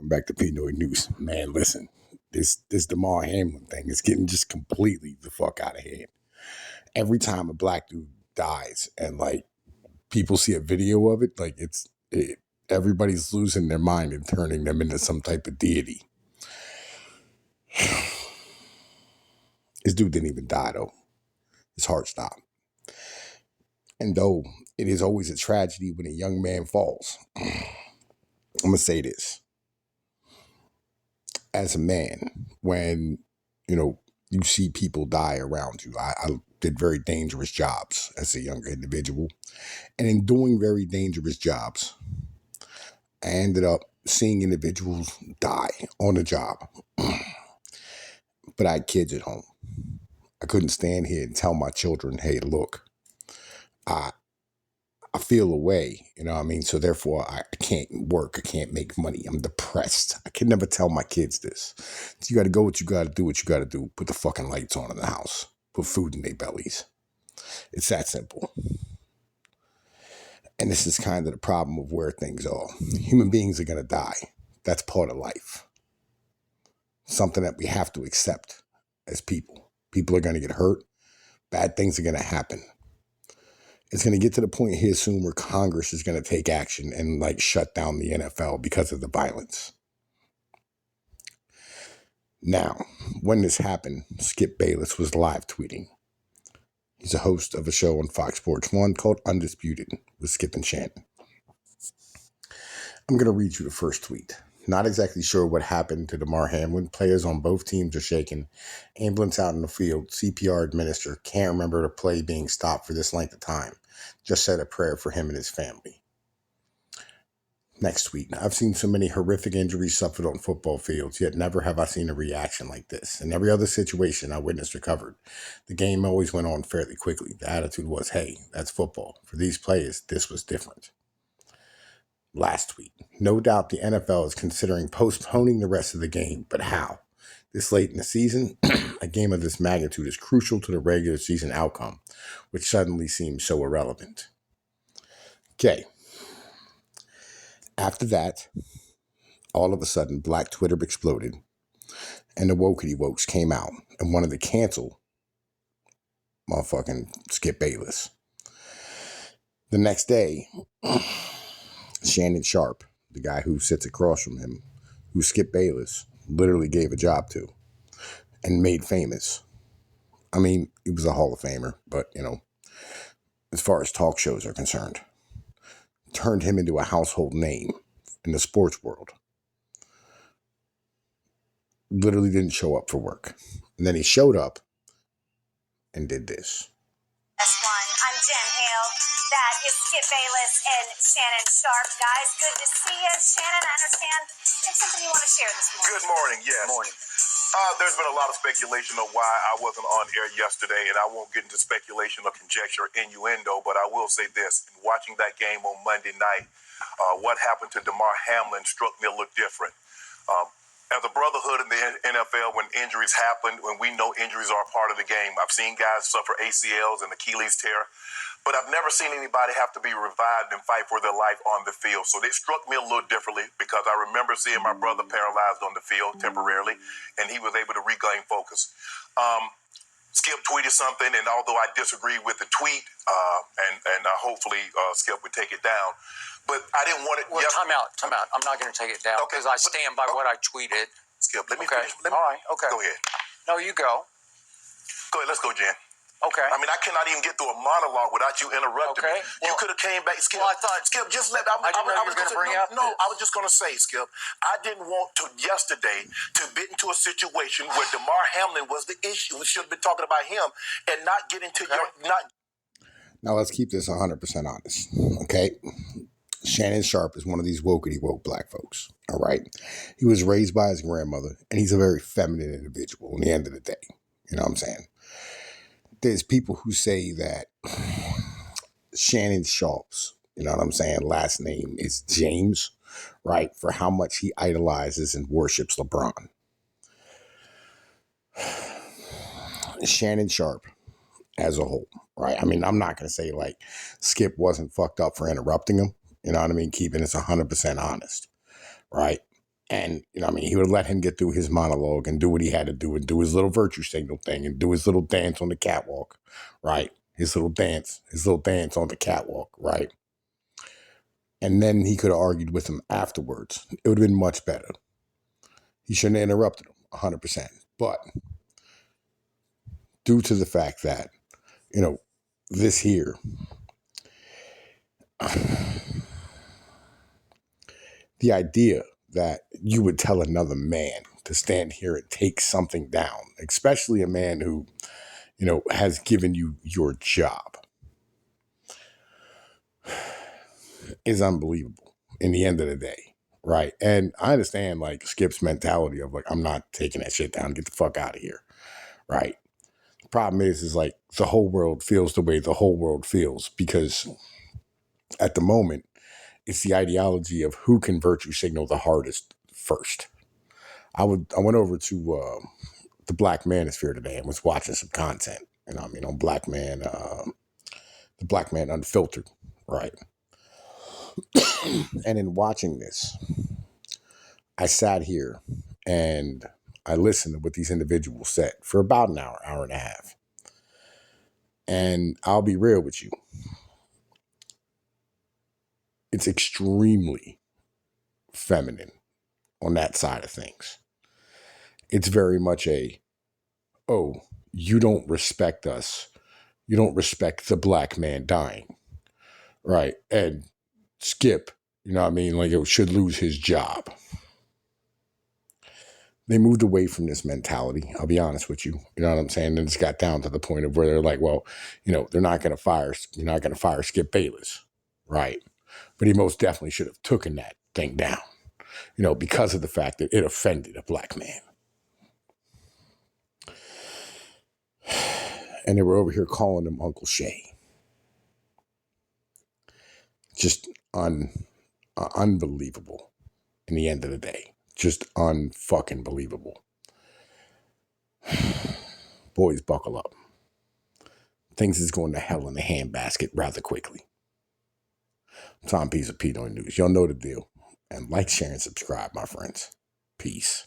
Back to Pinoy News. Man, listen, this Damar Hamlin thing is getting just completely the fuck out of hand. Every time a black dude dies and like people see a video of it, like everybody's losing their mind and turning them into some type of deity. This dude didn't even die though. His heart stopped. And though it is always a tragedy when a young man falls, I'm gonna say this. As a man, when you see people die around you, I did very dangerous jobs as a younger individual, and in doing very dangerous jobs, I ended up seeing individuals die on the job. But I had kids at home. I couldn't stand here and tell my children, "Hey, look, I feel away," you know what I mean? So therefore, I can't work. I can't make money. I'm depressed. I can never tell my kids this. So you got to go what you got to do, what you got to do. Put the fucking lights on in the house. Put food in their bellies. It's that simple. And this is kind of the problem of where things are. Human beings are going to die. That's part of life. Something that we have to accept as people. People are going to get hurt. Bad things are going to happen. It's going to get to the point here soon where Congress is going to take action and like shut down the NFL because of the violence. Now, when this happened, Skip Bayless was live tweeting. He's a host of a show on Fox Sports 1 called Undisputed with Skip and Shannon. I'm going to read you the first tweet. Not exactly sure what happened to Damar Hamlin. Players on both teams are shaken. Ambulance out in the field. CPR administered. Can't remember the play being stopped for this length of time. Just said a prayer for him and his family. Next tweet. I've seen so many horrific injuries suffered on football fields, yet never have I seen a reaction like this. In every other situation I witnessed or covered, the game always went on fairly quickly. The attitude was, hey, that's football. For these players, this was different. Last tweet. No doubt the NFL is considering postponing the rest of the game, but how? This late in the season, a game of this magnitude is crucial to the regular season outcome, which suddenly seems so irrelevant. Okay. After that, all of a sudden, Black Twitter exploded, and the wokety wokes came out and wanted to cancel motherfucking Skip Bayless. The next day, Shannon Sharp, the guy who sits across from him, who Skip Bayless literally gave a job to and made famous. I mean, he was a Hall of Famer, but, as far as talk shows are concerned, turned him into a household name in the sports world. Literally didn't show up for work. And then he showed up and did this. I'm Jen Hale. That is Skip Bayless and Shannon Sharp. Guys, good to see you. Shannon, I understand it's something you want to share this morning. Good morning, yes. Good morning. There's been a lot of speculation of why I wasn't on air yesterday, and I won't get into speculation or conjecture or innuendo, but I will say this. In watching that game on Monday night, what happened to Damar Hamlin struck me a little different. As a brotherhood in the NFL, when injuries happen, when we know injuries are a part of the game, I've seen guys suffer ACLs and Achilles tear, but I've never seen anybody have to be revived and fight for their life on the field. So they struck me a little differently because I remember seeing my brother paralyzed on the field temporarily, and he was able to regain focus. Skip tweeted something, and although I disagree with the tweet, and hopefully Skip would take it down, but I didn't want it. Well, time out. I'm not going to take it down because I stand by what I tweeted. Skip, let me finish. All right, okay. Go ahead. No, you go. Go ahead, let's go, Jen. Okay. I mean, I cannot even get through a monologue without you interrupting me. You could have came back, Skip. Well, I thought, Skip, just let. I didn't know you were going to bring up. No, I was just going to say, Skip. I didn't want to yesterday to get into a situation where Damar Hamlin was the issue. We should have been talking about him and not get into your not. Now let's keep this 100% honest, okay? Shannon Sharp is one of these wokety woke black folks, all right? He was raised by his grandmother, and he's a very feminine individual in the end of the day. You know what I'm saying? There's people who say that Shannon Sharp's, you know what I'm saying, last name is James, right? For how much he idolizes and worships LeBron. Shannon Sharp as a whole, right? I mean, I'm not going to say like Skip wasn't fucked up for interrupting him. You know what I mean? Keeping this 100% honest, right? And, he would let him get through his monologue and do what he had to do and do his little virtue signal thing and do his little dance on the catwalk, right? His little dance on the catwalk, right? And then he could have argued with him afterwards. It would have been much better. He shouldn't have interrupted him, 100%. But due to the fact that, this here, the idea that you would tell another man to stand here and take something down, especially a man who, has given you your job, is unbelievable in the end of the day, right? And I understand, like, Skip's mentality of, like, I'm not taking that shit down, get the fuck out of here, right? The problem is like, the whole world feels the way the whole world feels because at the moment, it's the ideology of who can virtue signal the hardest first. I went over to the Black Manosphere today and was watching some content, and on Black Man, the Black Man Unfiltered, right? And in watching this, I sat here and I listened to what these individuals said for about an hour, hour and a half. And I'll be real with you. It's extremely feminine on that side of things. It's very much oh, you don't respect us. You don't respect the black man dying. Right. And Skip, like, it should lose his job. They moved away from this mentality. I'll be honest with you. You know what I'm saying? And it's got down to the point of where they're like, well, they're not going to fire. You're not going to fire Skip Bayless. Right. But he most definitely should have taken that thing down, because of the fact that it offended a black man. And they were over here calling him Uncle Shay. Just unbelievable in the end of the day. Just unfucking believable. Boys, buckle up. Things is going to hell in the handbasket rather quickly. Tom P's of Pete on News. Y'all know the deal. And like, share, and subscribe, my friends. Peace.